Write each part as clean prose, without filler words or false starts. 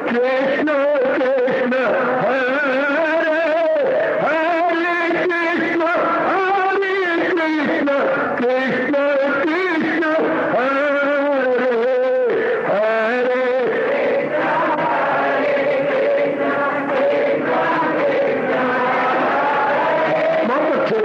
कृष्ण कृष्ण हरे हरे कृष्ण कृष्ण कृष्ण कृष्ण हरे हरे बहुत अच्छे।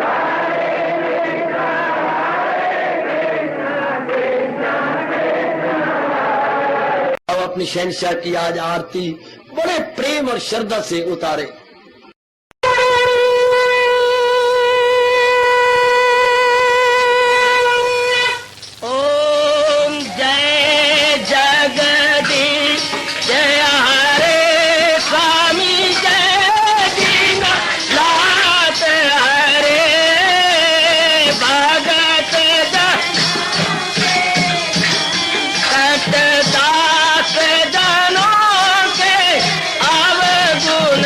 अब अपनी शहंशाह की आज आरती बड़े प्रेम और श्रद्धा से उतारे। ओम जय जगदीश जय हरे स्वामी जय दीनानाथ हरे भगत दास जनों के अवगुण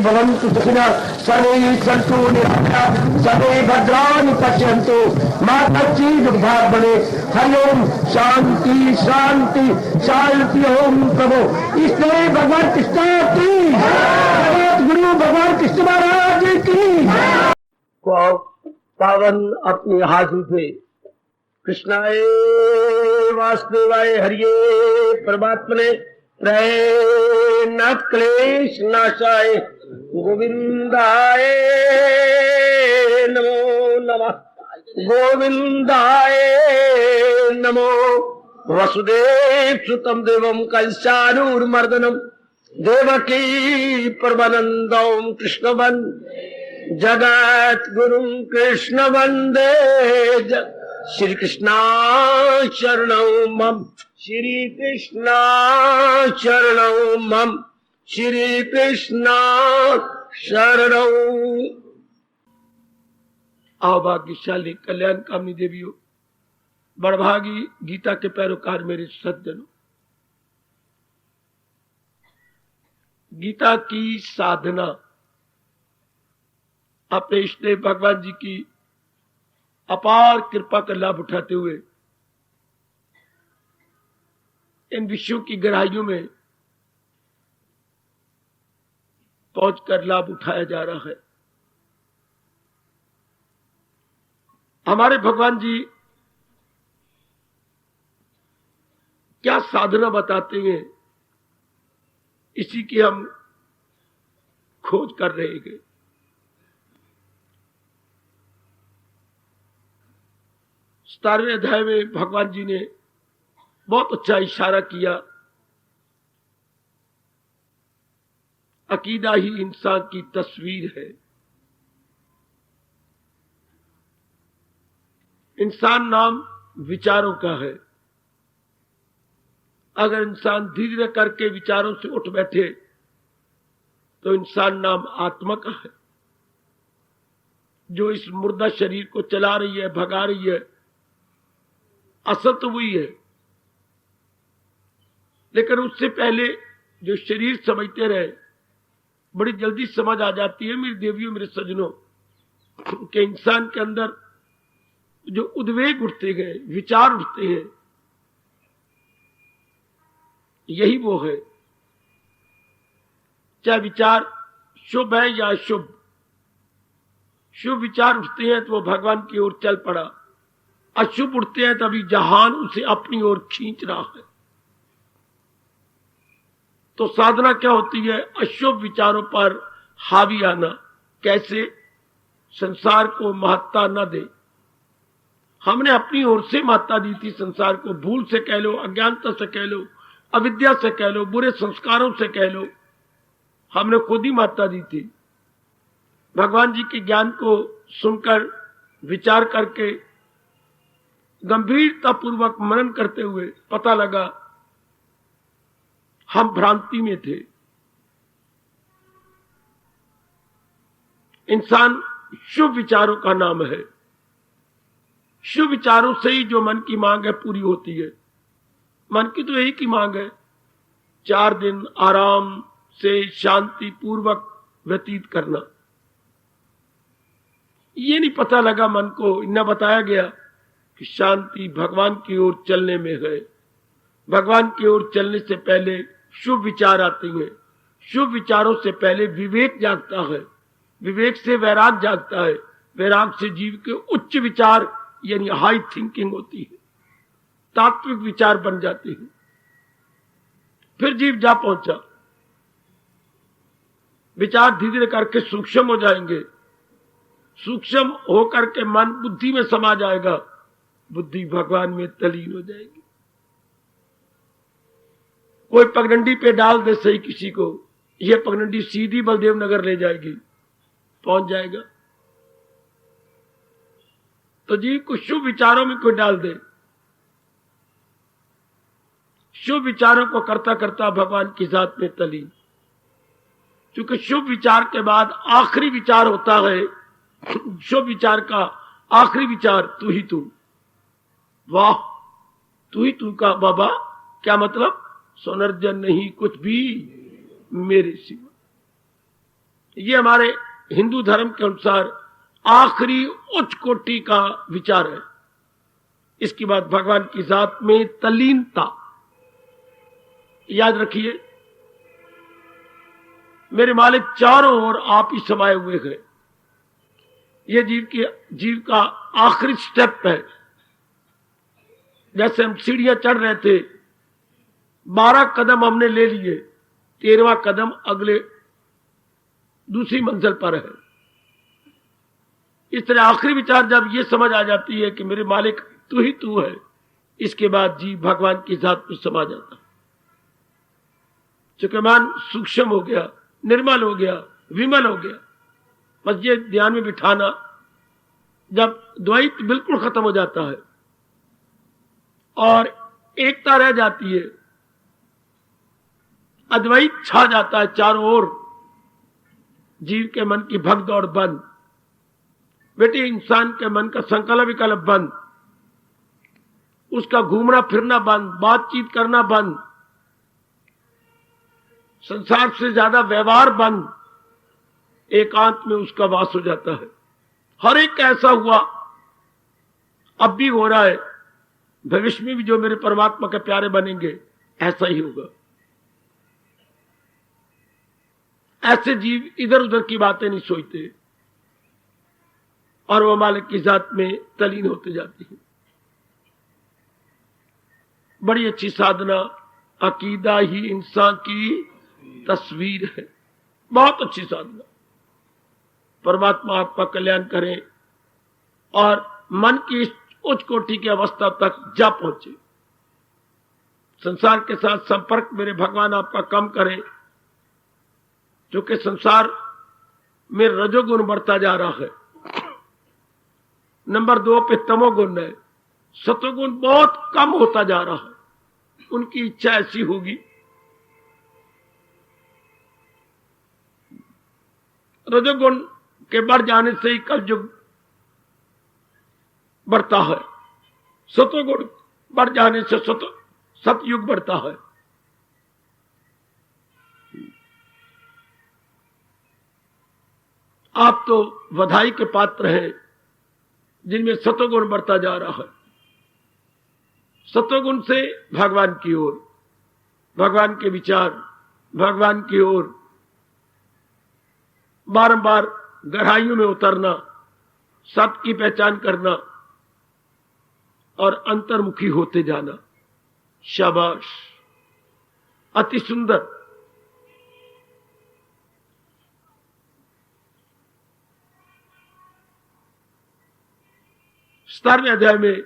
भवन्तु सुखिनः सर्वे सन्तु निरामयाः सर्वे भद्राणि पश्यन्तु मा कश्चित् दुर्भाग् भवेत्। हरि ओम शांति शांति शांति। ओम प्रभु इसलिए भगवान कृष्ण की जगत गुरु भगवान कृष्ण महाराज की पावन अपने हाथों से कृष्णाय वासुदेवाय हरिये परमात्मने प्रय न क्लेश नाशाय गोविंदाय नमो नमः गोविंदाय नमो। वसुदेव सुतम देवम कंसानूरमर्दनम देवकी परमानंदम कृष्ण जगत गुरु कृष्ण वंदे श्री कृष्णा शरणौ मम श्री कृष्णा शरणौ मम श्री कृष्णा शरणौ। आओ भाग्यशाली कल्याण कामनी देवियों, बड़भागी गीता के पैरोकार मेरे सज्जनों, गीता की साधना अपने इष्ट देव भगवान जी की अपार कृपा का लाभ उठाते हुए इन विषयों की गहराइयों में पहुंचकर लाभ उठाया जा रहा है। हमारे भगवान जी क्या साधना बताते हैं, इसी की हम खोज कर रहे हैं। 17वें अध्याय में भगवान जी ने बहुत अच्छा इशारा किया, अकीदा ही इंसान की तस्वीर है। इंसान नाम विचारों का है। अगर इंसान धीरे धीरे करके विचारों से उठ बैठे तो इंसान नाम आत्मा का है, जो इस मुर्दा शरीर को चला रही है, भगा रही है। असल तो वही है, लेकिन उससे पहले जो शरीर समझते रहे, बड़ी जल्दी समझ आ जाती है मेरी देवियों मेरे सज्जनों कि इंसान के अंदर जो उद्वेग उठते गए, विचार उठते हैं, यही वो है। चाहे विचार शुभ है या अशुभ, शुभ विचार उठते हैं तो वो भगवान की ओर चल पड़ा, अशुभ उठते हैं तभी जहान उसे अपनी ओर खींच रहा है। तो साधना क्या होती है? अशुभ विचारों पर हावी आना। कैसे? संसार को महत्ता न दे। हमने अपनी ओर से महत्ता दी थी संसार को, भूल से कह लो, अज्ञानता से कह लो, अविद्या से कह लो, बुरे संस्कारों से कह लो, हमने खुद ही महत्ता दी थी। भगवान जी के ज्ञान को सुनकर, विचार करके, गंभीरता पूर्वक मनन करते हुए पता लगा हम भ्रांति में थे। इंसान शुभ विचारों का नाम है। शुभ विचारों से ही जो मन की मांग है पूरी होती है। मन की तो यही की मांग है, 4 दिन आराम से शांति पूर्वक व्यतीत करना। ये नहीं पता लगा मन को, इतना बताया गया कि शांति भगवान की ओर चलने में है। भगवान की ओर चलने से पहले शुभ विचार आते हैं। शुभ विचारों से पहले विवेक जागता है, विवेक से वैराग जागता है, वैराग से जीव के उच्च विचार यानी हाई थिंकिंग होती है, तात्विक विचार बन जाते हैं। फिर जीव जा पहुंचा, विचार धीरे धीरे करके सूक्ष्म हो जाएंगे। सूक्ष्म होकर के मन बुद्धि में समा जाएगा, बुद्धि भगवान में तलीन हो जाएगी। कोई पगडंडी पे डाल दे सही किसी को, यह पगडंडी सीधी बलदेव नगर ले जाएगी, पहुंच जाएगा। तो जीव को शुभ विचारों में कोई डाल दे, शुभ विचारों को करता करता भगवान की जात में तलीन। क्योंकि शुभ विचार के बाद आखिरी विचार होता है, शुभ विचार का आखिरी विचार तू ही तू। वाह, तू ही तू का बाबा क्या मतलब? सोनर्जन नहीं कुछ भी मेरे सिवा। ये हमारे हिंदू धर्म के अनुसार आखिरी उच्च कोटि का विचार है। इसके बाद भगवान की जात में तल्लीनता। याद रखिए, मेरे मालिक चारों ओर आप ही समाये हुए हैं। ये जीव का आखिरी स्टेप है। जैसे हम सीढ़ियां चढ़ रहे थे, 12 कदम हमने ले लिए, 13वां कदम अगले दूसरी मंजिल पर है। इस तरह आखिरी विचार जब ये समझ आ जाती है कि मेरे मालिक तू ही तू है, इसके बाद जीव भगवान की जात में समा जाता। चूंकि मन सूक्ष्म हो गया, निर्मल हो गया, विमल हो गया। बस ये ध्यान में बिठाना, जब द्वैत बिल्कुल खत्म हो जाता है और एकता रह जाती है, अद्वैत छा जाता है चारों ओर, जीव के मन की भगदौड़ बंद, बेटे इंसान के मन का संकल्प विकल्प बंद, उसका घूमना फिरना बंद, बातचीत करना बंद, संसार से ज्यादा व्यवहार बंद, एकांत में उसका वास हो जाता है। हर एक ऐसा हुआ, अब भी हो रहा है, भविष्य में भी जो मेरे परमात्मा के प्यारे बनेंगे ऐसा ही होगा। ऐसे जीव इधर उधर की बातें नहीं सोचते और वो मालिक की जात में तलीन होते जाती है। बड़ी अच्छी साधना, अकीदा ही इंसान की तस्वीर है। बहुत अच्छी साधना। परमात्मा आपका कल्याण करें और मन की इस उच्च कोटि की अवस्था तक जा पहुंचे। संसार के साथ संपर्क मेरे भगवान आपका कम करें, क्योंकि संसार में रजोगुण बढ़ता जा रहा है। नंबर 2 पे तमोगुण है, सतोगुण बहुत कम होता जा रहा है। उनकी इच्छा ऐसी होगी, रजोगुण के बढ़ जाने से ही कलयुग बढ़ता है, सतोगुण बढ़ जाने से सतयुग बढ़ता है। आप तो बधाई के पात्र हैं जिनमें सतोगुण बढ़ता जा रहा है। सतोगुण से भगवान की ओर, भगवान के विचार, भगवान की ओर बारंबार गहराइयों में उतरना, सत्य की पहचान करना और अंतर्मुखी होते जाना। शाबाश, अति सुंदर। सत्रहवें अध्याय में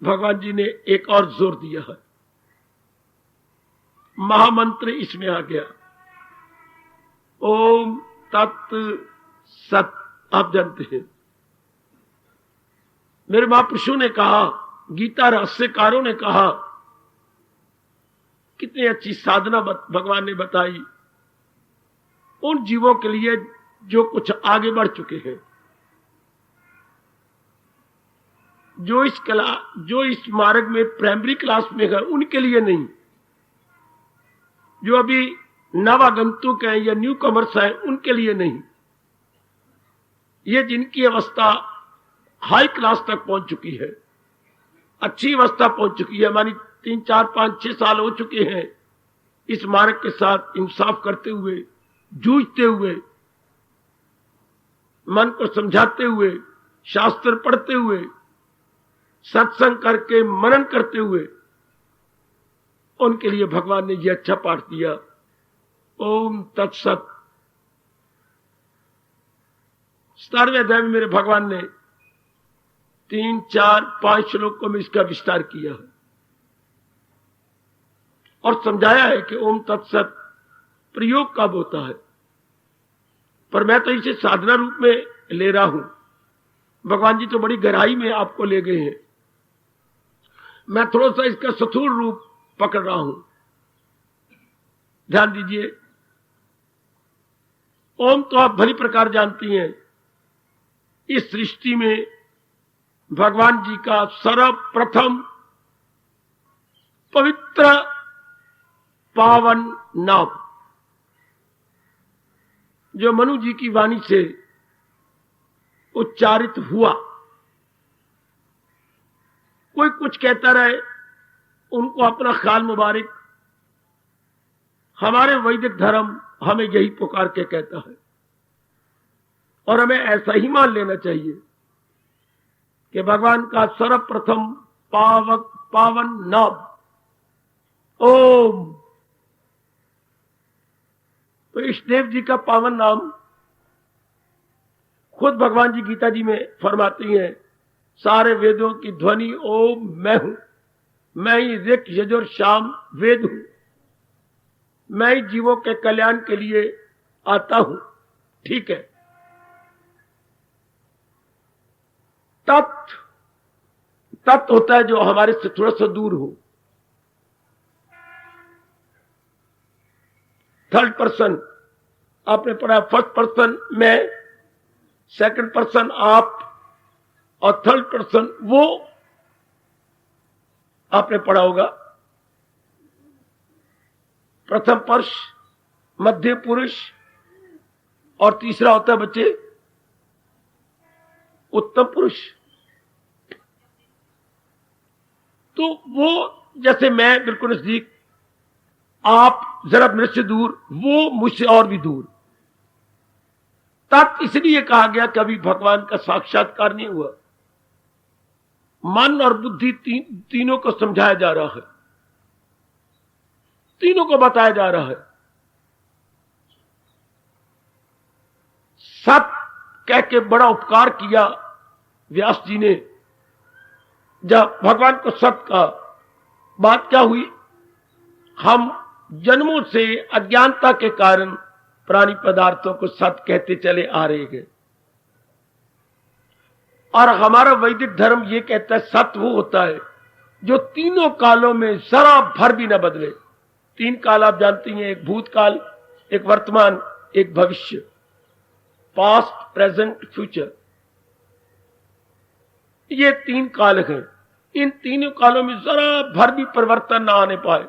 भगवान जी ने एक और जोर दिया है। महामंत्र इसमें आ गया, ओम तत् सत। आप जानते हैं, मेरे महापुरुषों ने कहा, गीता रहस्यकारों ने कहा, कितनी अच्छी साधना भगवान ने बताई उन जीवों के लिए जो कुछ आगे बढ़ चुके हैं, जो इस मार्ग में प्राइमरी क्लास में है उनके लिए नहीं, जो अभी नवागंतुक हैं या न्यू कमर्स हैं उनके लिए नहीं। ये जिनकी अवस्था हाई क्लास तक पहुंच चुकी है, अच्छी अवस्था पहुंच चुकी है, मानी 3, 4, 5, 6 साल हो चुके हैं इस मार्ग के साथ इंसाफ करते हुए, जूझते हुए, मन को समझाते हुए, शास्त्र पढ़ते हुए, सत्संग करके मनन करते हुए, उनके लिए भगवान ने यह अच्छा पाठ दिया, ओम तत्सत। 17वें अध्याय में मेरे भगवान ने 3, 4, 5 श्लोकों में इसका विस्तार किया है और समझाया है कि ओम तत्सत प्रयोग कब होता है। पर मैं तो इसे साधना रूप में ले रहा हूं, भगवान जी तो बड़ी गहराई में आपको ले गए हैं, मैं थोड़ा सा इसका स्थूल रूप पकड़ रहा हूं। ध्यान दीजिए, ओम तो आप भली प्रकार जानती हैं, इस सृष्टि में भगवान जी का सर्वप्रथम पवित्र पावन नाम, जो मनु जी की वाणी से उच्चारित हुआ। कोई कुछ कहता रहे, उनको अपना ख्याल मुबारक। हमारे वैदिक धर्म हमें यही पुकार के कहता है और हमें ऐसा ही मान लेना चाहिए कि भगवान का सर्वप्रथम पावन नाम ओम। तो इष्टदेव जी का पावन नाम खुद भगवान जी गीता जी में फरमाती हैं, सारे वेदों की ध्वनि ओम मैं हूं, मैं ही ऋक यजुर शाम वेद हूं, मैं ही जीवों के कल्याण के लिए आता हूं। ठीक है, तत् होता है जो हमारे से थोड़ा सा दूर हो। थर्ड पर्सन आपने पढ़ा, फर्स्ट पर्सन मैं, सेकंड पर्सन आप, और थर्ड पर्सन वो आपने पढ़ा होगा। प्रथम पुरुष, मध्य पुरुष और तीसरा होता है बच्चे उत्तम पुरुष। तो वो जैसे मैं बिल्कुल नजदीक, आप जरा मेरे से दूर, वो मुझसे और भी दूर। तत् इसलिए कहा गया कभी भगवान का साक्षात्कार नहीं हुआ। मन और बुद्धि तीनों को समझाया जा रहा है, तीनों को बताया जा रहा है। सत कह के बड़ा उपकार किया व्यास जी ने। जब भगवान को सत का बात क्या हुई, हम जन्मों से अज्ञानता के कारण प्राणी पदार्थों को सत कहते चले आ रहे हैं, और हमारा वैदिक धर्म यह कहता है सत्य वो होता है जो तीनों कालों में जरा भर भी न बदले। तीन काल आप जानती हैं, एक भूतकाल, एक वर्तमान, एक भविष्य, पास्ट, प्रेजेंट, फ्यूचर। ये तीन काल हैं। इन तीनों कालों में जरा भर भी परिवर्तन ना आने पाए,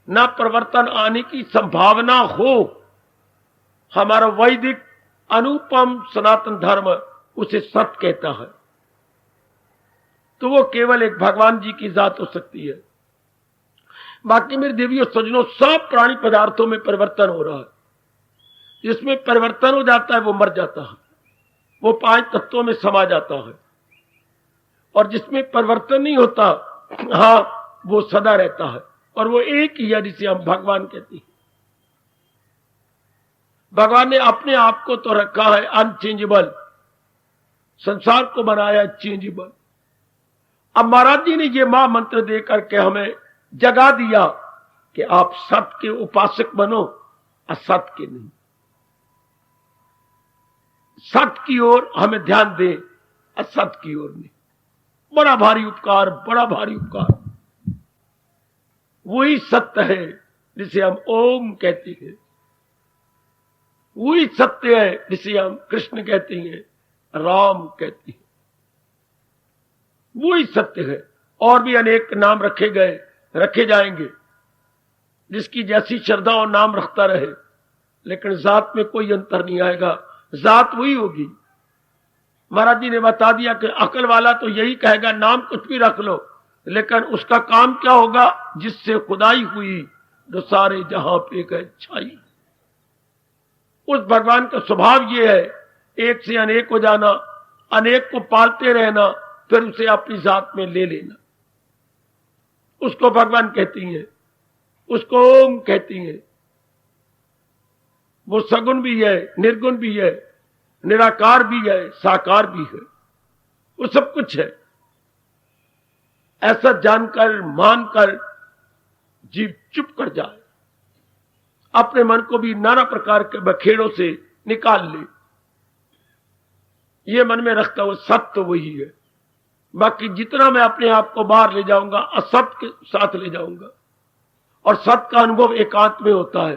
ना परिवर्तन आने की संभावना हो, हमारा वैदिक अनुपम सनातन धर्म उसे सत्य कहता है। तो वो केवल एक भगवान जी की जात हो सकती है। बाकी मेरे देवियों सज्जनों, सब प्राणी पदार्थों में परिवर्तन हो रहा है। जिसमें परिवर्तन हो जाता है वो मर जाता है, वो 5 तत्वों में समा जाता है। और जिसमें परिवर्तन नहीं होता, हाँ, वो सदा रहता है, और वो एक ही है जिसे हम भगवान कहते हैं। भगवान ने अपने आप को तो रखा है अनचेंजेबल, संसार को बनाया चेंजेबल। अब महाराज जी ने ये महामंत्र दे करके हमें जगा दिया कि आप सत्य के उपासक बनो, असत्य के नहीं। सत्य की ओर हमें ध्यान दें, असत्य की ओर नहीं। बड़ा भारी उपकार, बड़ा भारी उपकार। वही सत्य है जिसे हम ओम कहते हैं, वही सत्य है जिसे हम कृष्ण कहते हैं, राम कहते हैं। वही सत्य है। और भी अनेक नाम रखे गए, रखे जाएंगे, जिसकी जैसी श्रद्धा और नाम रखता रहे, लेकिन जात में कोई अंतर नहीं आएगा, जात वही होगी। महाराज जी ने बता दिया कि अकल वाला तो यही कहेगा नाम कुछ भी रख लो, लेकिन उसका काम क्या होगा, जिससे खुदाई हुई जो सारे जहां पे गए छाई। उस भगवान का स्वभाव ये है, एक से अनेक हो जाना, अनेक को पालते रहना, फिर उसे अपनी जात में ले लेना। उसको भगवान कहती हैं, उसको ओम कहती हैं। वो सगुण भी है, निर्गुण भी है, निराकार भी है, साकार भी है, वो सब कुछ है। ऐसा जानकर, मानकर जीव चुप कर जाए, अपने मन को भी नाना प्रकार के बखेड़ों से निकाल ले। ये मन में रखता हुआ सत्य तो वही है। बाकी जितना मैं अपने आप को बाहर ले जाऊंगा, असत्य के साथ ले जाऊंगा। और सत्य का अनुभव एकांत में होता है,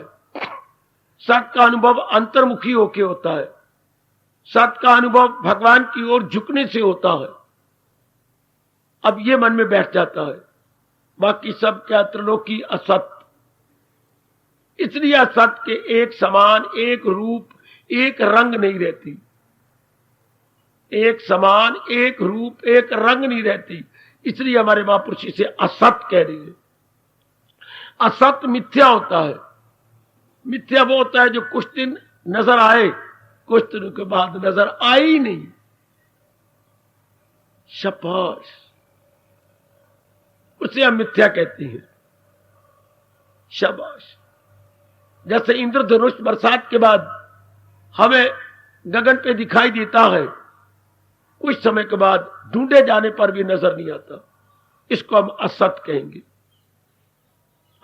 सत्य का अनुभव अंतर्मुखी होके होता है, सत्य का अनुभव भगवान की ओर झुकने से होता है। अब ये मन में बैठ जाता है, बाकी सब क्या त्रिलोकी असत्य। इसलिए असत्य के एक समान, एक रूप, एक रंग नहीं रहती, एक समान, एक रूप, एक रंग नहीं रहती। इसलिए हमारे महापुरुष इसे असत कह रही है। असत मिथ्या होता है। मिथ्या वो होता है जो कुछ दिन नजर आए, कुछ दिनों के बाद नजर आए ही नहीं। शाबाश, उसे हम मिथ्या कहते हैं। शाबाश। जैसे इंद्रधनुष बरसात के बाद हमें गगन पे दिखाई देता है, कुछ समय के बाद ढूंढे जाने पर भी नजर नहीं आता, इसको हम असत कहेंगे।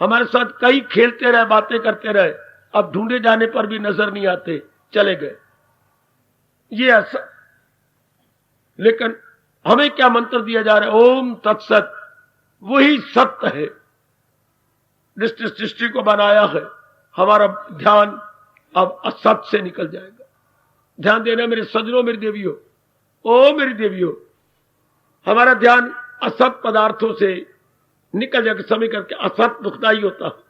हमारे साथ कई खेलते रहे, बातें करते रहे, अब ढूंढे जाने पर भी नजर नहीं आते, चले गए, ये असत। लेकिन हमें क्या मंत्र दिया जा रहा है? ओम तत्सत, वही सत्य है, जिसने सृष्टि को बनाया है। हमारा ध्यान अब असत से निकल जाएगा। ध्यान देना मेरे सज्जनों, मेरी देवियों, ओ मेरी देवियों, हमारा ध्यान असत पदार्थों से निकल जाकर समय करके। असत दुखदाई होता है,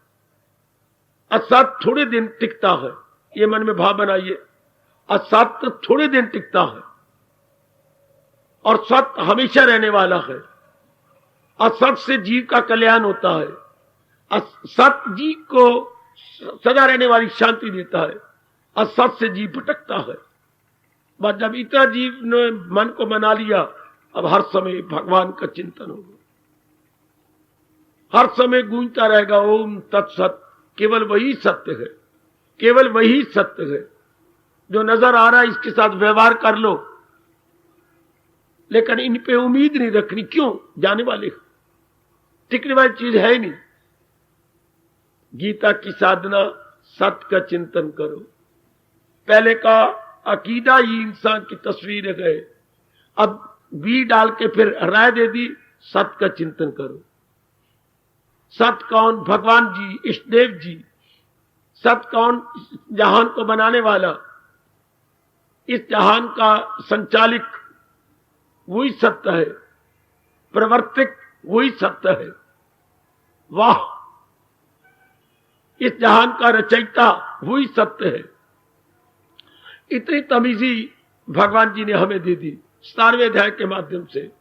असत थोड़े दिन टिकता है, ये मन में भाव बनाइए। असत थोड़े दिन टिकता है और सत्य हमेशा रहने वाला है। असत से जीव का कल्याण होता है, सत्य जीव को सदा रहने वाली शांति देता है। असत से जीव भटकता है। बस जब इतना जीव ने मन को बना लिया, अब हर समय भगवान का चिंतन होगा, हर समय गूंजता रहेगा ओम तत्सत। केवल वही सत्य है, केवल वही सत्य है। जो नजर आ रहा है इसके साथ व्यवहार कर लो, लेकिन इन पे उम्मीद नहीं रखनी। क्यों? जाने वाले, टिकने वाली चीज है ही नहीं। गीता की साधना सत्य का चिंतन करो। पहले का अकीदा ही इंसान की तस्वीर है, अब बी डाल के फिर राय दे दी, सत्य का चिंतन करो। सत्य कौन? भगवान जी, इष्टदेव जी। सत्य कौन? जहान को बनाने वाला, इस जहान का संचालिक वही सत्य है, प्रवर्तक वही सत्य है। वाह, इस जहान का रचयिता वही सत्य है। इतनी तमीजी भगवान जी ने हमें दे दी 17वें अध्याय के माध्यम से।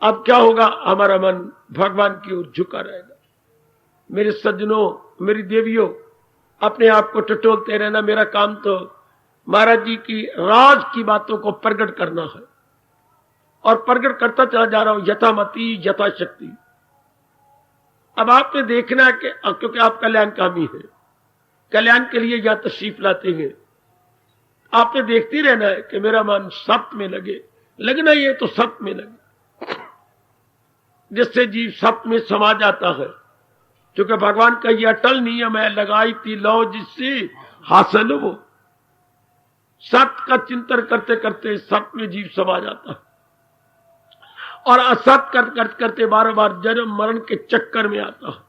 अब क्या होगा? हमारा मन भगवान की ओर झुका रहेगा। मेरे सज्जनों, मेरी देवियों, अपने आप को टटोलते रहना। मेरा काम तो महाराज जी की राज की बातों को प्रकट करना है और प्रकट करता चला जा रहा हूं, यथामति यथाशक्ति। अब आपने देखना है कि क्योंकि आप कल्याणकामी हैं, कल्याण के लिए या तशरीफ लाते हैं, आपने देखती रहना है कि मेरा मन सत्य में लगे। लगना ही है तो सत्य में लगे, जिससे जीव सत्य में समा जाता है। क्योंकि भगवान का यह अटल नियम है, लगाई थी लौ जिससे हासिल हो। सत्य का चिंतन करते करते सत्य में जीव समा जाता है और असत करते करते बार बार जन्म मरण के चक्कर में आता है।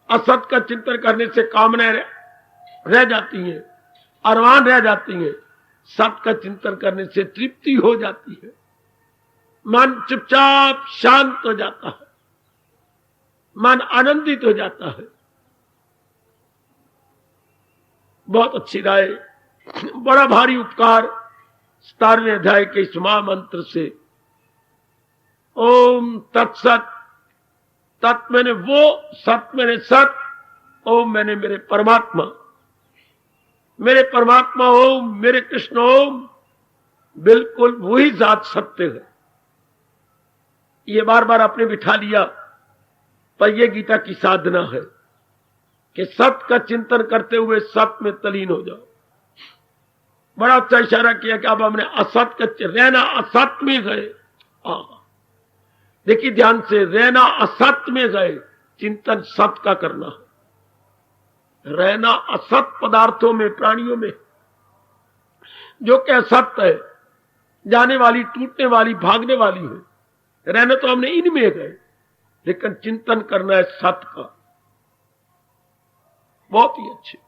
असत का चिंतन करने से कामनाएं रह जाती हैं, अरमान रह जाती हैं। सत्य का चिंतन करने से तृप्ति हो जाती है, मन चुपचाप शांत हो जाता है, मन आनंदित हो जाता है। बहुत अच्छी राय, बड़ा भारी उपकार 17वें अध्याय के इस महामंत्र से। ओम तत्सत, तत् मैंने वो, सत मैंने सत, ओम मैंने मेरे परमात्मा, मेरे परमात्मा ओम, मेरे कृष्ण ओम, बिल्कुल वही जात सत्य है। ये बार बार आपने बिठा लिया, पर यह गीता की साधना है कि सत्य का चिंतन करते हुए सत्य में तलीन हो जाओ। बड़ा अच्छा इशारा किया कि अब हमने असत का रहना, असत में गए। देखिए ध्यान से, रहना असत में गए, चिंतन सत्य का करना है। रहना असत पदार्थों में, प्राणियों में, जो कि असत्य है, जाने वाली, टूटने वाली, भागने वाली है। रहना तो हमने इनमें गए, लेकिन चिंतन करना है सत्य का। बहुत ही अच्छे।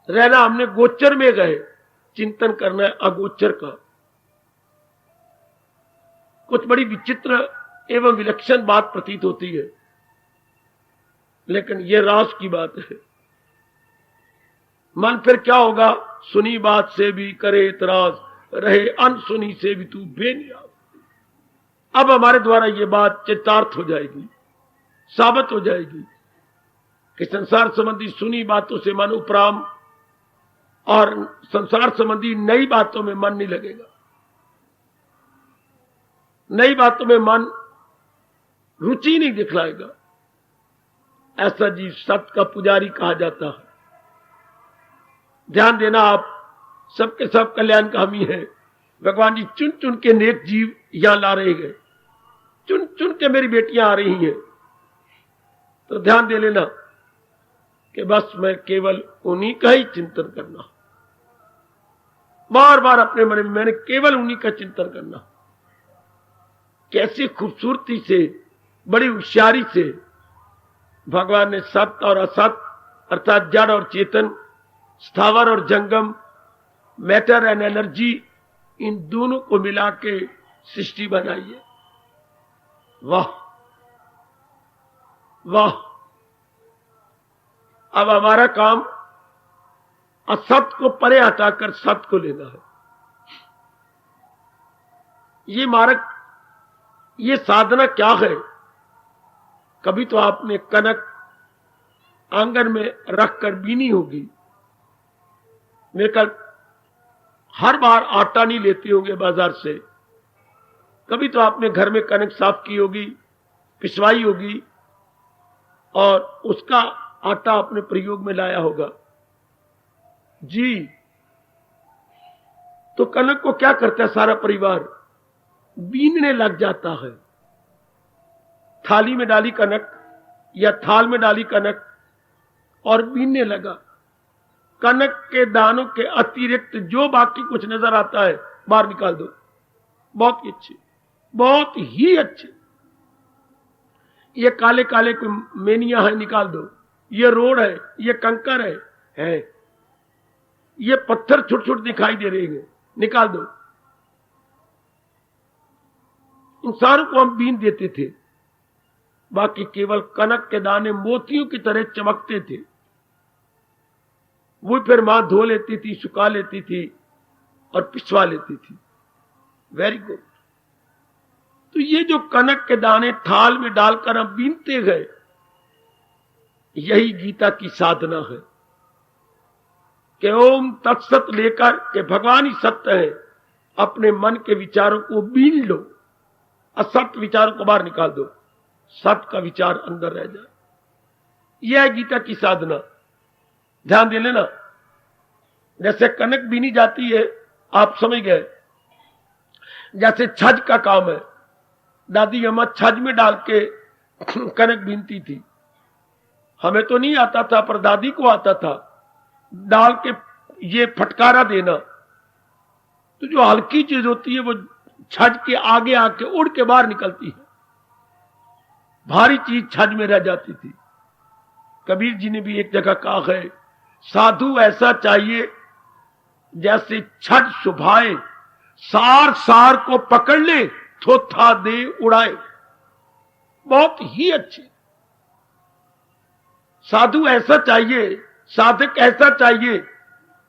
रहना हमने गोचर में गए, चिंतन करना है अगोचर का। कुछ बड़ी विचित्र एवं विलक्षण बात प्रतीत होती है, लेकिन यह राज की बात है। मन फिर क्या होगा? सुनी बात से भी करे इतराज, रहे अनसुनी से भी तू बेनियाज। अब हमारे द्वारा ये बात चितार्थ हो जाएगी, साबित हो जाएगी कि संसार संबंधी सुनी बातों से मन उपराम और संसार संबंधी नई बातों में मन नहीं लगेगा। नई बातों में मन रुचि नहीं दिखलाएगा। ऐसा जीव सत्य का पुजारी कहा जाता है। ध्यान देना, आप सबके सब कल्याण का हामी है। भगवान जी चुन चुन के नेक जीव यहां ला रहे हैं, चुन चुन के मेरी बेटियां आ रही हैं। तो ध्यान दे लेना कि बस मैं केवल उन्हीं का ही चिंतन करना, बार बार अपने मन में मैंने केवल उन्हीं का चिंतन करना। कैसी खूबसूरती से, बड़ी होशियारी से भगवान ने सत्य और असत अर्थात जड़ और चेतन, स्थावर और जंगम, मैटर एंड एनर्जी, इन दोनों को मिला के सृष्टि बनाई है। वाह वाह। अब हमारा काम असत को परे हटाकर सत्य को लेना है। ये मार्ग, ये साधना क्या है? कभी तो आपने कनक आंगन में रखकर बीनी होगी। मेरे ख्याल हर बार आटा नहीं लेते होंगे बाजार से। कभी तो आपने घर में कनक साफ की होगी, पिसवाई होगी और उसका आटा अपने प्रयोग में लाया होगा। जी, तो कनक को क्या करता है सारा परिवार? बीनने लग जाता है। थाली में डाली कनक या थाल में डाली कनक और बीनने लगा। कनक के दानों के अतिरिक्त जो बाकी कुछ नजर आता है बाहर निकाल दो। बहुत ही अच्छे, बहुत ही अच्छे। ये काले काले कोई मेनिया है, निकाल दो। ये रोड है, ये कंकर है, ये पत्थर छोटे छोटे दिखाई दे रहे हैं, निकाल दो। इन सारों को हम बीन देते थे। बाकी केवल कनक के दाने मोतियों की तरह चमकते थे। वो फिर मां धो लेती थी, सुखा लेती थी और पिसवा लेती थी। Very good. तो ये जो कनक के दाने थाल में डालकर हम बीनते गए, यही गीता की साधना है कि ओम तत्सत लेकर के भगवान ही सत्य है, अपने मन के विचारों को बीन लो, असत्य विचारों को बाहर निकाल दो, सत्य का विचार अंदर रह जाए। यह है गीता की साधना। ध्यान दे लेना, जैसे कनक बीनी जाती है, आप समझ गए, जैसे छज का काम है। दादी अम्मा छज में डाल के कनक बीनती थी। हमें तो नहीं आता था, पर दादी को आता था। डाल के ये फटकारा देना, तो जो हल्की चीज होती है वो छज के आगे आके उड़ के बाहर निकलती है। भारी चीज छज में रह जाती थी। कबीर जी ने भी एक जगह कहा है, साधु ऐसा चाहिए जैसे छज सुभाए, सार सार को पकड़ ले, थोथा दे उड़ाए। बहुत ही अच्छे। साधु ऐसा चाहिए, साधक ऐसा चाहिए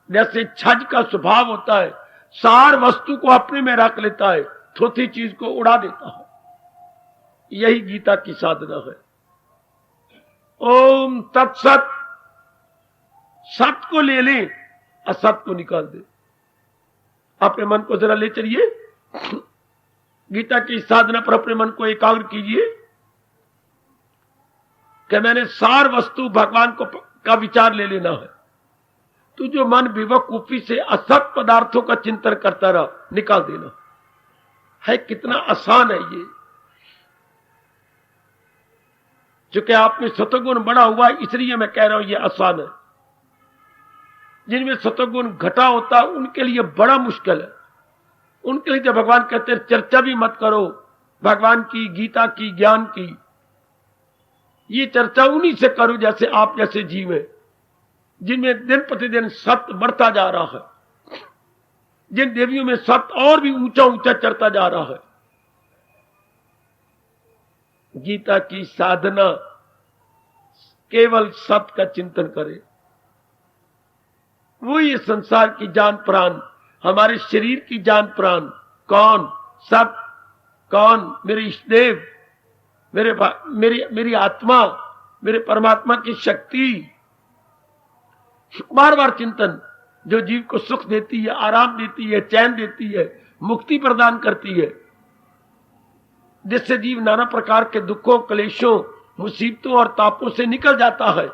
जैसे छज का स्वभाव होता है, सार वस्तु को अपने में रख लेता है, थोथी चीज को उड़ा देता है। यही गीता की साधना है। ओम तत्सत, सत्य को ले ले, असत को निकाल दे। अपने मन को जरा ले चलिए, गीता की साधना पर अपने मन को एकाग्र कीजिए कि मैंने सार वस्तु भगवान को का विचार ले लेना है। तो जो मन बेवकूफी से असत पदार्थों का चिंतन करता रहा, निकाल देना है। कितना आसान है ये। चूंकि आप में सतगुण बड़ा हुआ, इसलिए मैं कह रहा हूं ये आसान है। जिनमें सतगुण घटा होता है उनके लिए बड़ा मुश्किल है। उनके लिए जब भगवान कहते हैं चर्चा भी मत करो भगवान की, गीता की, ज्ञान की, ये चर्चा उन्हीं से करो जैसे आप जैसे जीव है, जिनमें दिन प्रतिदिन सत्य बढ़ता जा रहा है, जिन देवियों में सत्य और भी ऊंचा ऊंचा चढ़ता जा रहा है। गीता की साधना केवल सत्य का चिंतन करे। वो ये संसार की जान प्राण, हमारे शरीर की जान प्राण कौन? सत। कौन? मेरे इष्टदेव, मेरी आत्मा, मेरे परमात्मा की शक्ति। बार बार चिंतन जो जीव को सुख देती है, आराम देती है, चैन देती है, मुक्ति प्रदान करती है, जिससे जीव नाना प्रकार के दुखों, क्लेशों, मुसीबतों और तापों से निकल जाता है,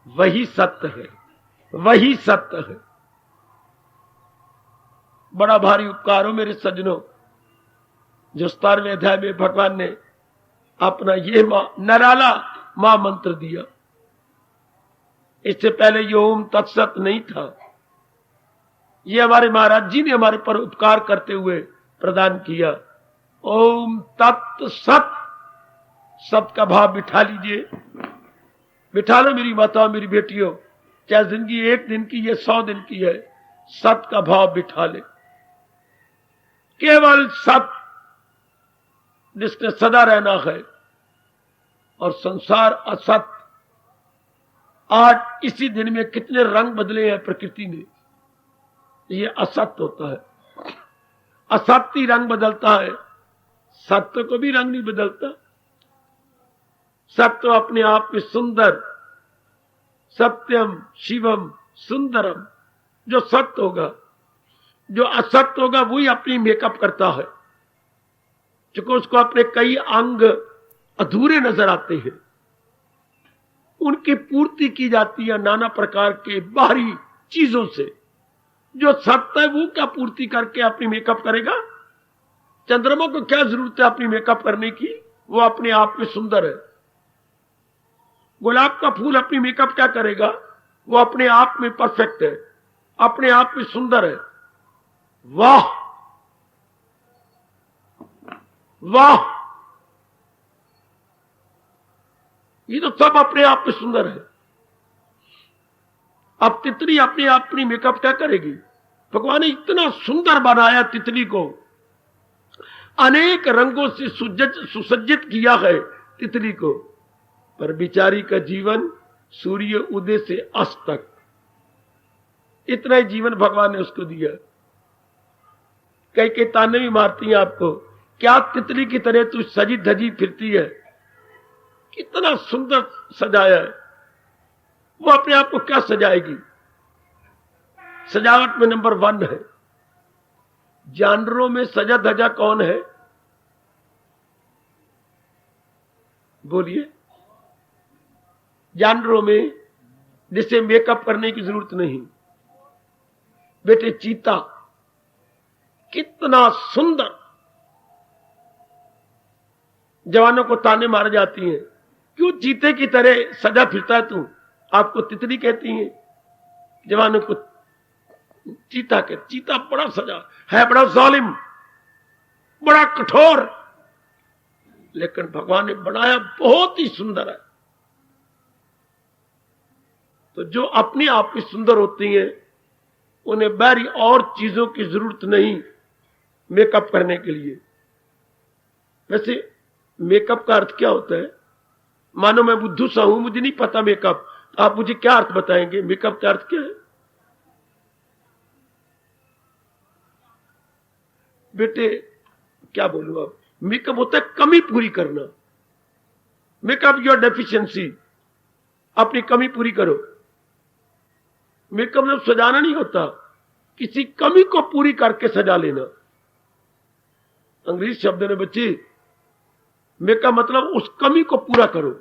वही सत्य है, वही सत्य है। बड़ा भारी उपकार हो मेरे सज्जनों, जो 17वें अध्याय में भगवान ने अपना ये नराला महामंत्र दिया। इससे पहले ये ओम तत्सत नहीं था। ये हमारे महाराज जी ने हमारे पर उपकार करते हुए प्रदान किया। ओम तत् सत। सत का भाव बिठा लीजिए, बिठा लो मेरी माताओं, मेरी बेटियों, चाहे जिंदगी 1 दिन की है, 100 दिन की है, सत का भाव बिठा ले। केवल सत, जिसने सदा रहना है, और संसार असत। आज इसी दिन में कितने रंग बदले हैं प्रकृति ने, ये असत होता है। असत्य रंग बदलता है, सत्य को भी रंग नहीं बदलता। सत्य अपने आप में सुंदर, सत्यम शिवम सुंदरम। जो सत्य होगा, जो असत्य होगा, वही अपनी मेकअप करता है, क्योंकि उसको अपने कई अंग अधूरे नजर आते हैं, उनकी पूर्ति की जाती है नाना प्रकार के बाहरी चीजों से। जो सत्य है वो क्या पूर्ति करके अपनी मेकअप करेगा? चंद्रमा को क्या जरूरत है अपनी मेकअप करने की? वो अपने आप में सुंदर है। गुलाब का फूल अपनी मेकअप क्या करेगा? वो अपने आप में परफेक्ट है, अपने आप में सुंदर है। वाह वाह, ये तो सब अपने आप में सुंदर है। अब तितली अपने आप अपनी मेकअप क्या करेगी? भगवान ने इतना सुंदर बनाया तितली को, अनेक रंगों से सुसज्जित किया है तितली को, पर बिचारी का जीवन सूर्य उदय से अस्त तक, इतना ही जीवन भगवान ने उसको दिया। कई ताने भी मारती हैं आपको, क्या तितली की तरह तू सजी धजी फिरती है, कितना सुंदर सजाया है। वो अपने आप को क्या सजाएगी? सजावट में नंबर 1 है। जानवरों में सजा धजा कौन है? बोलिए। जानवरों में जिसे मेकअप करने की जरूरत नहीं, बेटे चीता कितना सुंदर। जवानों को ताने मार जाती हैं, क्यों चीते की तरह सजा फिरता है तू? आपको तितली कहती हैं, जवानों को चीता कहते। चीता बड़ा सजा है, बड़ा जालिम, बड़ा कठोर, लेकिन भगवान ने बनाया बहुत ही सुंदर है। तो जो अपने आप में सुंदर होती हैं, उन्हें बाहरी और चीजों की जरूरत नहीं मेकअप करने के लिए। वैसे मेकअप का अर्थ क्या होता है? मानो मैं बुद्धू सा हूं, मुझे नहीं पता मेकअप, तो आप मुझे क्या अर्थ बताएंगे? मेकअप का अर्थ क्या है? बेटे क्या बोलूं आप, मेकअप होता है कमी पूरी करना। मेकअप योर डेफिशिएंसी, अपनी कमी पूरी करो। मेकअप मतलब सजाना नहीं होता, किसी कमी को पूरी करके सजा लेना। अंग्रेजी शब्द ने बच्चे, मेकअप मतलब उस कमी को पूरा करो।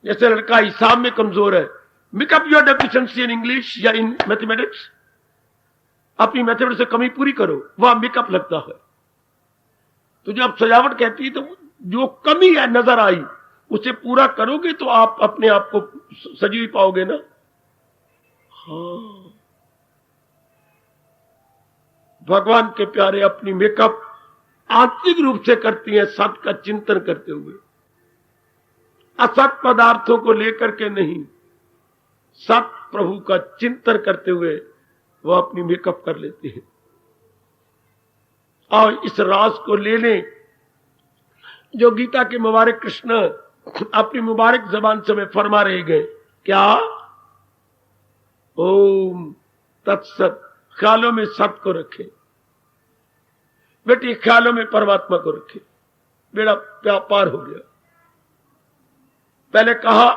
जैसे लड़का हिसाब में कमजोर है, make up your deficiency in English या इन मैथमेटिक्स, अपनी मैथमेटिक्स से कमी पूरी करो, वह मेकअप लगता है। तो जब सजावट कहती है, तो जो कमी है नजर आई उसे पूरा करोगे तो आप अपने आप को सजी हुई पाओगे ना। हाँ, भगवान के प्यारे अपनी मेकअप आंतरिक रूप से करती हैं, सत्य का चिंतन करते हुए, असत पदार्थों को लेकर के नहीं, सत्य प्रभु का चिंतन करते हुए वो अपनी मेकअप कर लेते हैं। और इस राज को ले लें जो गीता के मुबारक कृष्ण अपनी मुबारक जबान से में फरमा रहे गए। क्या? ओम तत्सत, ख्यालों में सत को रखे बेटी, ख्यालों में परमात्मा को रखे, बेड़ा पार हो गया। पहले कहा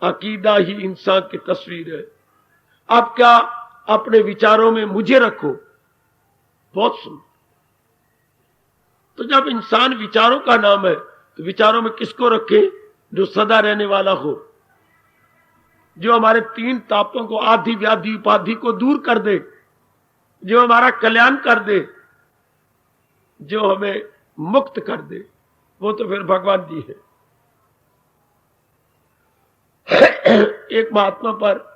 अकीदा ही इंसान की तस्वीर है, अब क्या अपने विचारों में मुझे रखो। बहुत सुन, तो जब इंसान विचारों का नाम है तो विचारों में किसको रखे? जो सदा रहने वाला हो, जो हमारे तीन तापों को, आदि व्याधि उपाधि को दूर कर दे, जो हमारा कल्याण कर दे, जो हमें मुक्त कर दे, वो तो फिर भगवान जी है। एक महात्मा पर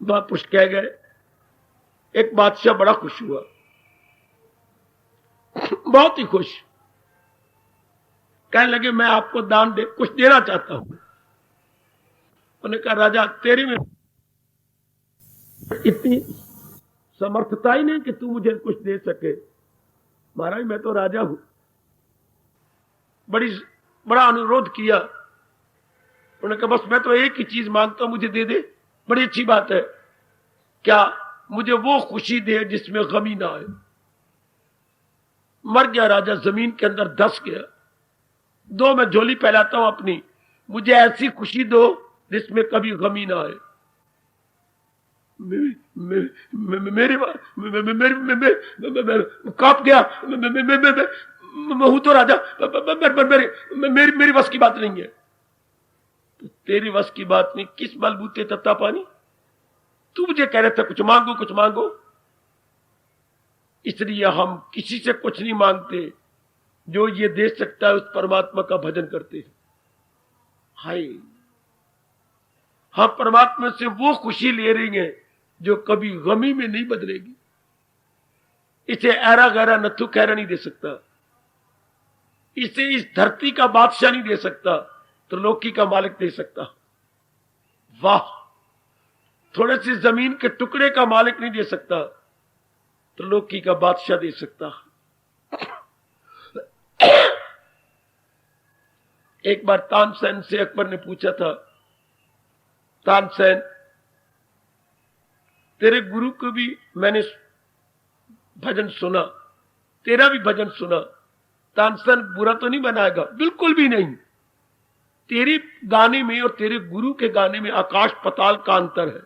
महापुरुष कह गए, एक बादशाह बड़ा खुश हुआ, बहुत ही खुश, कहने लगे मैं आपको दान दे कुछ देना चाहता हूं। उन्होंने कहा राजा तेरे में इतनी समर्थता ही नहीं कि तू मुझे कुछ दे सके। महाराज मैं तो राजा हूं। बड़ा अनुरोध किया। उन्होंने कहा बस मैं तो एक ही चीज मांगता हूं, मुझे दे दे। बड़ी अच्छी बात है, क्या? मुझे वो खुशी दे जिसमें गमी ना आए। मर गया राजा, जमीन के अंदर धस गया। दो मैं झोली फैलाता हूं अपनी, मुझे ऐसी खुशी दो जिसमें कभी गमी ना आए। मेरे कांप गया, मैं हूं तो राजा, मेरी बस की बात नहीं है। तेरी बस की बात नहीं, किस बलबूते तत्ता पानी? तू मुझे कह रहे थे कुछ मांगो कुछ मांगो, इसलिए हम किसी से कुछ नहीं मांगते, जो ये दे सकता है उस परमात्मा का भजन करते हैं। हाय, हम परमात्मा से वो खुशी ले रही हैं जो कभी गमी में नहीं बदलेगी। इसे ऐरा गहरा नथु खैरा नहीं दे सकता, इसे इस धरती का बादशाह नहीं दे सकता, तो लोकी का मालिक दे सकता। वाह, थोड़े से जमीन के टुकड़े का मालिक नहीं दे सकता, तो लोकी का बादशाह दे सकता। एक बार तानसेन से अकबर ने पूछा था, तानसेन तेरे गुरु को भी मैंने भजन सुना, तेरा भी भजन सुना, तानसेन बुरा तो नहीं बनाएगा? बिल्कुल भी नहीं। तेरे गाने में और तेरे गुरु के गाने में आकाश पताल का अंतर है,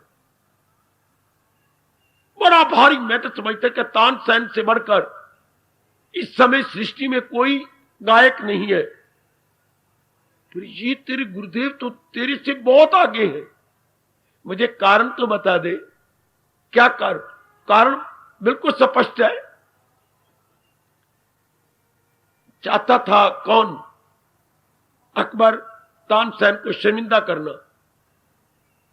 बड़ा भारी। मैं तो समझता कि तानसेन से बढ़कर इस समय सृष्टि में कोई गायक नहीं है, फिर ये तेरे गुरुदेव तो तेरे से बहुत आगे हैं। मुझे कारण तो बता दे, क्या कारण? कारण बिल्कुल स्पष्ट है। चाहता था कौन? अकबर तानसेन को शर्मिंदा करना,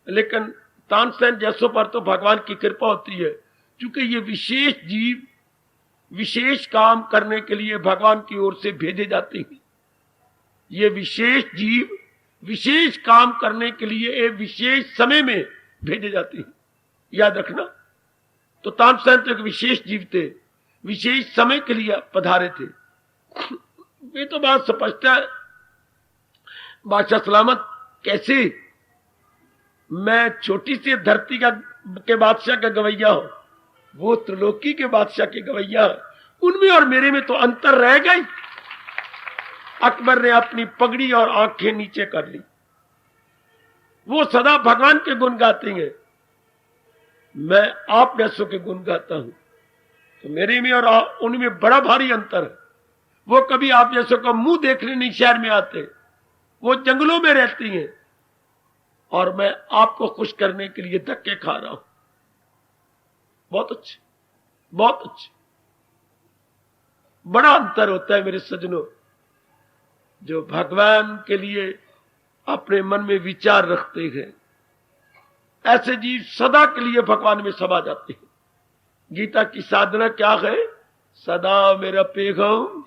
लेकिन तानसेन जैसों पर तो भगवान की कृपा होती है, क्योंकि ये विशेष जीव विशेष काम करने के लिए भगवान की ओर से भेजे जाते हैं। ये विशेष जीव विशेष काम करने के लिए एक विशेष समय में भेजे जाते हैं, याद रखना। तो तानसेन तो एक विशेष जीव थे, विशेष समय के लिए पधारे थे। ये तो बात स्पष्ट है। बादशाह सलामत कैसे? मैं छोटी सी धरती के बादशाह का गवैया हूं, वो त्रिलोकी के बादशाह के गवैया, उनमें और मेरे में तो अंतर रह गई। अकबर ने अपनी पगड़ी और आंखें नीचे कर ली। वो सदा भगवान के गुण गाते हैं, मैं आप जैसों के गुण गाता हूं, तो मेरे में और उनमें बड़ा भारी अंतर है। वो कभी आप जैसों का मुंह देखने नहीं शहर में आते, वो जंगलों में रहती हैं, और मैं आपको खुश करने के लिए धक्के खा रहा हूं। बहुत अच्छे, बहुत अच्छे। बड़ा अंतर होता है मेरे सज्जनों। जो भगवान के लिए अपने मन में विचार रखते हैं, ऐसे जीव सदा के लिए भगवान में समा जाते हैं। गीता की साधना क्या है? सदा मेरा पैगाम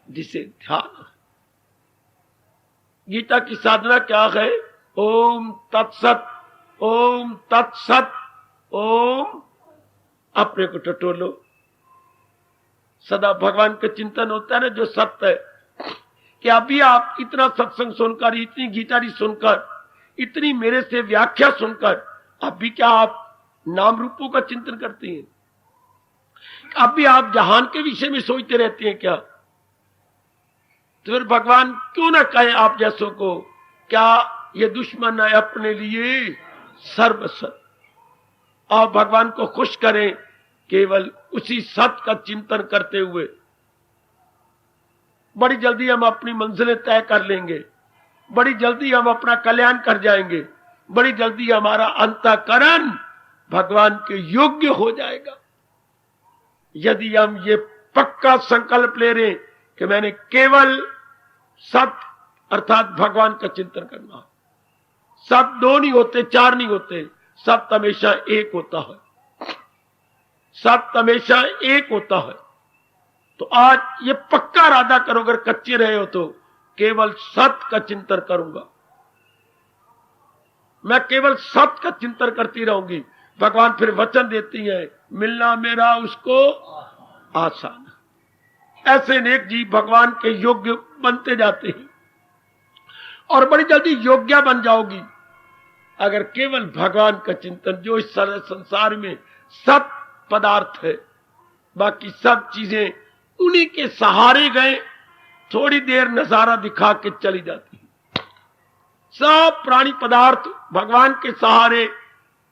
जिसे ध्यान। गीता की साधना क्या है? ओम तत्सत, ओम तत्सत, ओम। अपने को टटोलो। सदा भगवान का चिंतन होता है ना, जो सत्य है। कि अभी आप इतना सत्संग सुनकर, इतनी गीता सुनकर, इतनी मेरे से व्याख्या सुनकर अब भी क्या आप नाम रूपों का चिंतन करते हैं? अब भी आप जहान के विषय में सोचते रहते हैं क्या? तो फिर भगवान क्यों ना कहे आप जैसों को, क्या ये दुश्मन है अपने लिए सर्वसत। आप भगवान को खुश करें केवल उसी सत का चिंतन करते हुए। बड़ी जल्दी हम अपनी मंजिलें तय कर लेंगे, बड़ी जल्दी हम अपना कल्याण कर जाएंगे, बड़ी जल्दी हमारा अंतःकरण भगवान के योग्य हो जाएगा। यदि हम ये पक्का संकल्प ले रहे कि मैंने केवल सत अर्थात भगवान का चिंतन करना। सत दो नहीं होते, चार नहीं होते, सत हमेशा एक होता है, सत हमेशा एक होता है। तो आज ये पक्का इरादा करो, अगर कच्चे रहे हो तो केवल सत का चिंतन करूंगा, मैं केवल सत का चिंतन करती रहूंगी। भगवान फिर वचन देती है, मिलना मेरा उसको आसान। ऐसे नेक जीव भगवान के योग्य बनते जाते हैं और बड़ी जल्दी योग्य बन जाओगी अगर केवल भगवान का चिंतन, जो इस सारे संसार में सब पदार्थ है, बाकी सब चीजें उन्हीं के सहारे गए, थोड़ी देर नजारा दिखा के चली जाती है। सब प्राणी पदार्थ भगवान के सहारे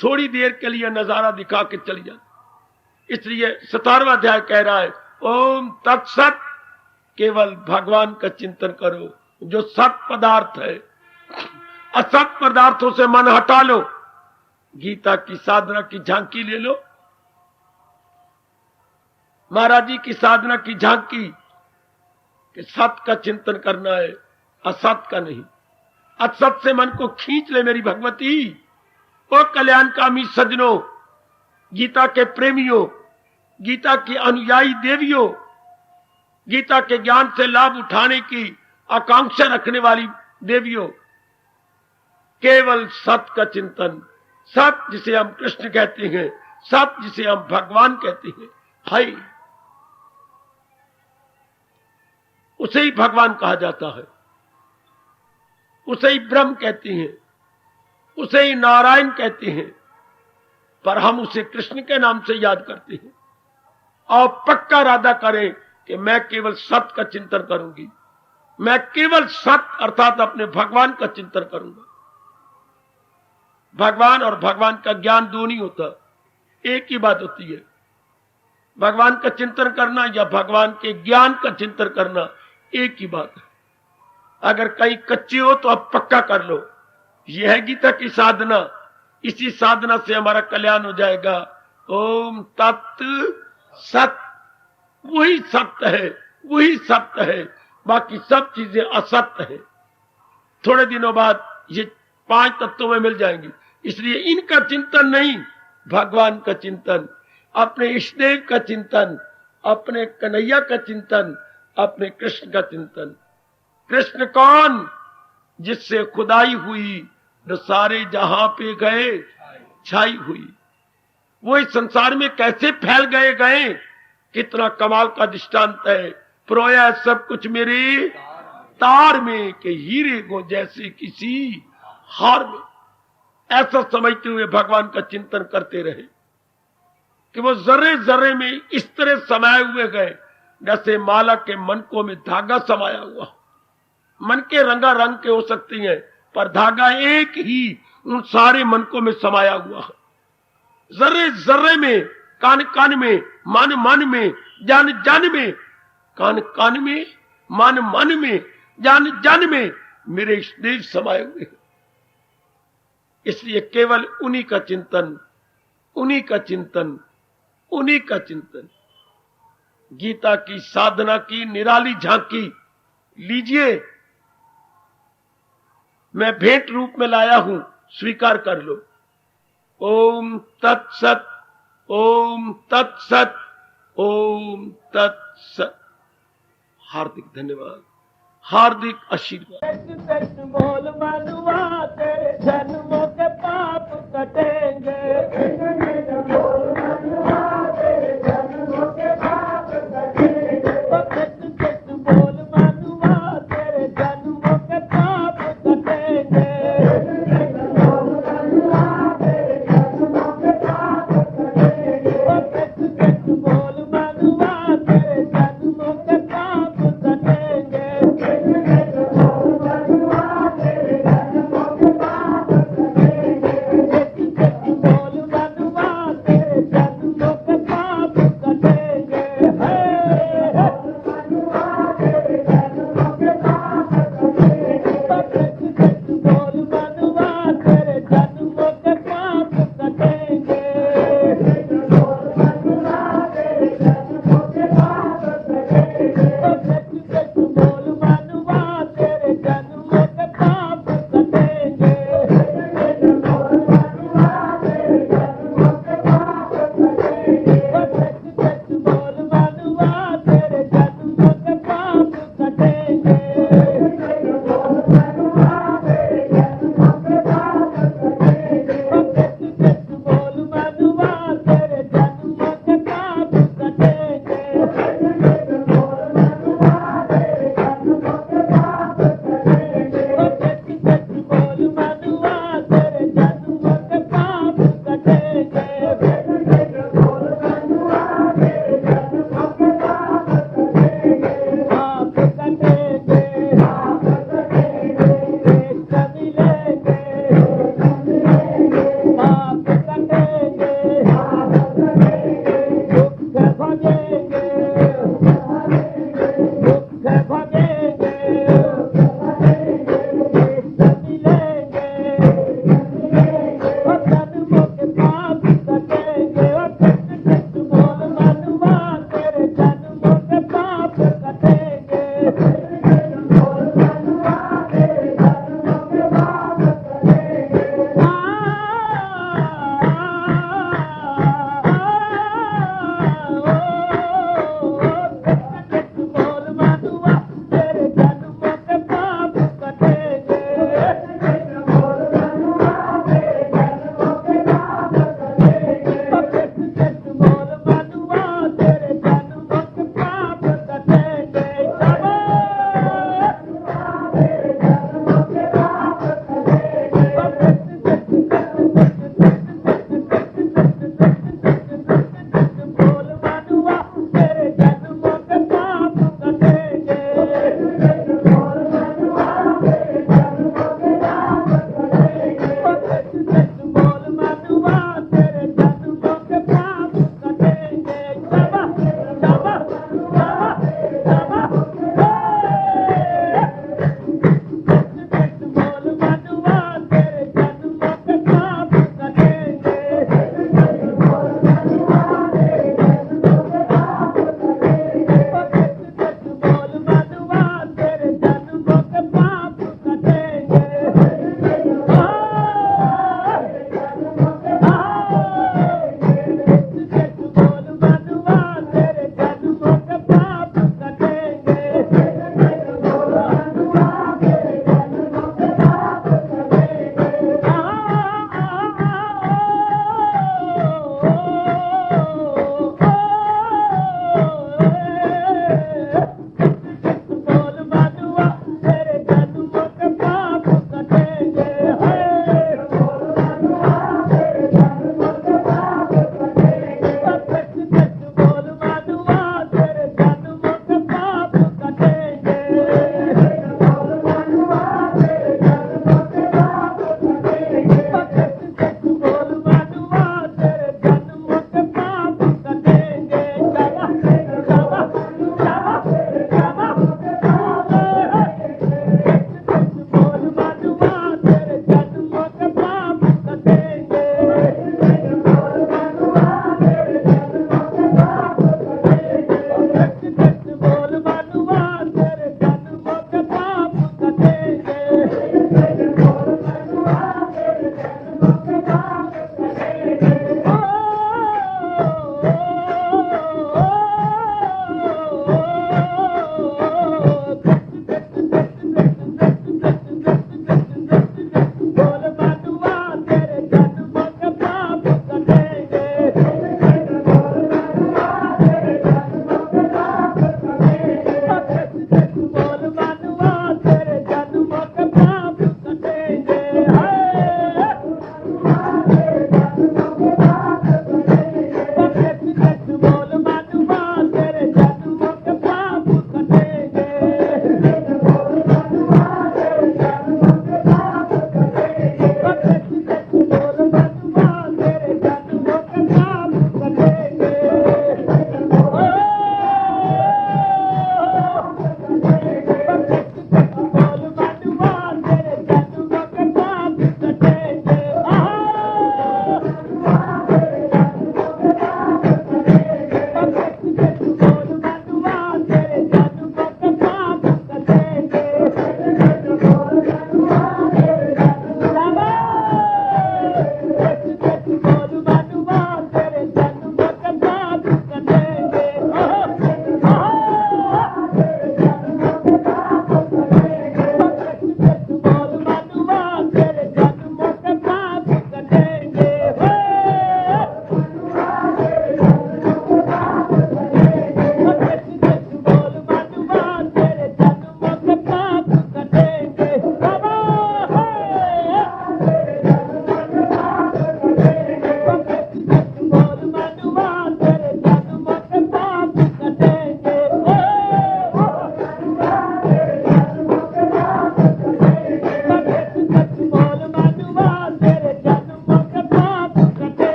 थोड़ी देर के लिए नजारा दिखा के चली जाती। इसलिए 17वां अध्याय कह रहा है, ओम तत्सत, केवल भगवान का चिंतन करो जो सत पदार्थ है। असत पदार्थों से मन हटा लो। गीता की साधना की झांकी ले लो, महाराज जी की साधना की झांकी कि सत का चिंतन करना है, असत का नहीं। असत से मन को खींच ले मेरी भगवती। ओ कल्याणकामी सज्जनों, गीता के प्रेमियों, गीता की अनुयायी देवियों, गीता के ज्ञान से लाभ उठाने की आकांक्षा रखने वाली देवियों, केवल सत का चिंतन। सत जिसे हम कृष्ण कहते हैं, सत जिसे हम भगवान कहते हैं, हाय उसे ही भगवान कहा जाता है, उसे ही ब्रह्म कहते हैं, उसे ही नारायण कहते हैं, पर हम उसे कृष्ण के नाम से याद करते हैं। और पक्का इरादा करें कि मैं केवल सत का चिंतन करूंगी, मैं केवल सत अर्थात अपने भगवान का चिंतन करूंगा। भगवान और भगवान का ज्ञान दो नहीं होता, एक ही बात होती है। भगवान का चिंतन करना या भगवान के ज्ञान का चिंतन करना एक ही बात है। अगर कहीं कच्चे हो तो अब पक्का कर लो, यह है गीता की साधना, इसी साधना से हमारा कल्याण हो जाएगा। ओम तत् सत, वही सत्य है, वही सत्य है, बाकी सब चीजें असत्य है। थोड़े दिनों बाद ये 5 तत्वों में मिल जाएंगी। इसलिए इनका चिंतन नहीं, भगवान का चिंतन, अपने इष्टदेव का चिंतन, अपने कन्हैया का चिंतन, अपने कृष्ण का चिंतन। कृष्ण कौन? जिससे खुदाई हुई जो सारे जहां पे गए छाई हुई। वो इस संसार में कैसे फैल गए, कितना कमाल का दृष्टांत है। प्रोया सब कुछ मेरे तार में के हीरे को जैसे किसी हार में। ऐसा समझते हुए भगवान का चिंतन करते रहे कि वो जर्रे जर्रे में इस तरह समाये हुए गए जैसे माला के मनकों में धागा समाया हुआ। मन के रंगा रंग के हो सकती हैं, पर धागा एक ही उन सारे मनकों में समाया हुआ है। जर्रे जर्रे में, कान कान में, मन मन में, जान जान में, कान कान में, मन मन में, जान जान में मेरे इष्टदेव समाये हुए हैं। इसलिए केवल उन्हीं का चिंतन, उन्हीं का चिंतन, उन्हीं का चिंतन। गीता की साधना की निराली झांकी लीजिए, मैं भेंट रूप में लाया हूं, स्वीकार कर लो। ओम तत्सत, ओम तत्सत, ओम तत्सत। हार्दिक धन्यवाद, हार्दिक आशीर्वाद। बोल मनुआ तेरे जन्मों के पाप कटेंगे।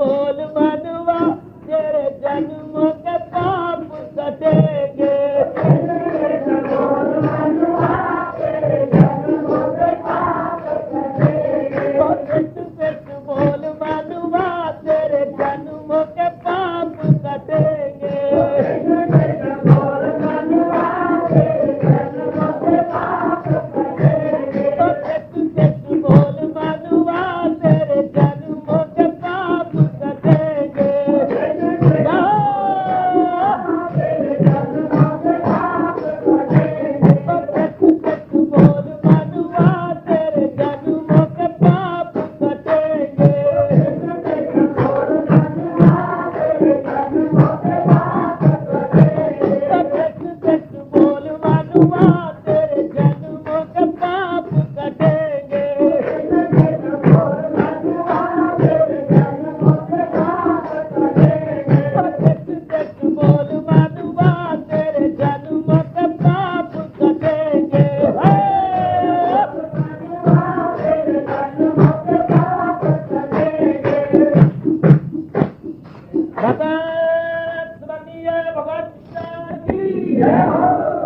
बोल मनुआ तेरे जन्मों के पाप कटेंगे। सच सच बोल मनुआ तेरे जन्मों के पाप कटेंगे। सच सच बोल मनुआ तेरे जन्मों के पाप कटेंगे। सच सच बोल मनुआ तेरे जन्मों के पाप कटेंगे। सच सच बोल मनुआ तेरे जन्मों के पाप कटेंगे। सच सच बोल मनुआ तेरे जन्मों के पाप कटेंगे। भगत बनिए भगत की जय हो।